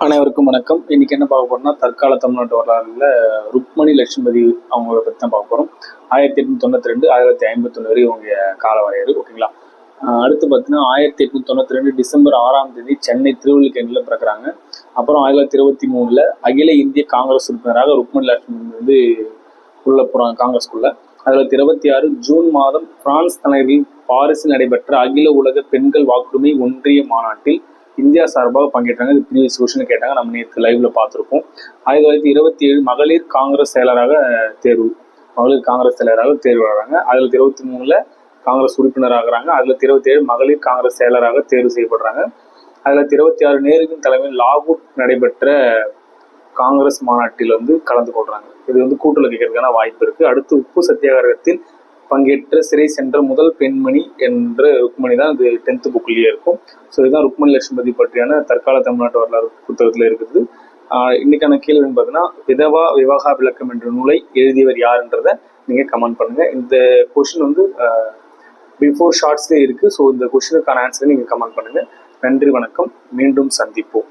அனைவருக்கும் வணக்கம். இன்னைக்கு என்ன பார்க்க போறோம்னா, தற்கால தமிழ்நாட்டு வரலாறுல ருக்மணி லட்சுமதி அவங்கள பற்றி தான் பார்க்க போகிறோம். 1892 1851 வரை இவங்க கால வரையறு. ஓகேங்களா. அடுத்து பார்த்தீங்கன்னா 1892 டிசம்பர் 6ஆம் தேதி சென்னை திருவல்லிக்கேணியில் பிறக்கிறாங்க. அப்புறம் 1923 அகில இந்திய காங்கிரஸ் உறுப்பினராக ருக்மணி லட்சுமி வந்து உள்ள போகிறாங்க காங்கிரஸ்குள்ள. 1926 ஜூன் மாதம் பிரான்ஸ் தலைவரில் பாரிஸில் நடைபெற்ற அகில உலக பெண்கள் வாக்குரிமை ஒன்றிய மாநாட்டில் இந்தியா சார்பாக பங்கேற்றாங்க. இது ப்ரீவியஸ் கொஸ்டின் கேட்டாங்க, நம்ம நேற்று லைவ்ல பார்த்துருப்போம். 1927 மகளிர் காங்கிரஸ் செயலராக தேர்வு வராங்க. 1923 காங்கிரஸ் உறுப்பினர் ஆகிறாங்க. 1927 மகளிர் காங்கிரஸ் செயலராக தேர்வு செய்யப்படுறாங்க. 1926 நேருவின் தலைமையில் லாகூர் நடைபெற்ற காங்கிரஸ் மாநாட்டில் வந்து கலந்து கொள்றாங்க. இது வந்து கூட்டுல கேட்கறதுக்கான வாய்ப்பு இருக்கு. அடுத்து உப்பு சத்தியாகிரகத்தில் பங்கேற்ற சிறை சென்ற முதல் பெண்மணி என்ற ருக்மணி தான் இது 10th புக்லயே இருக்கும். ஸோ இதுதான் ருக்மணி லட்சுமதி பற்றியான தற்கால தமிழ்நாட்டு வரலாறு புத்தகத்தில் இருக்குது. இன்னைக்கான கேள்வி பார்த்தீங்கன்னா, விதவா விவாக விளக்கம் என்ற நூலை எழுதியவர் யாருன்றதை நீங்க கமெண்ட் பண்ணுங்க. இந்த கொஸ்டின் வந்து பிஃபோர் ஷார்ட்ஸ்லேயே இருக்கு. ஸோ இந்த கொஸ்டினுக்கான ஆன்சரை நீங்க கமெண்ட் பண்ணுங்க. நன்றி, வணக்கம். மீண்டும் சந்திப்போம்.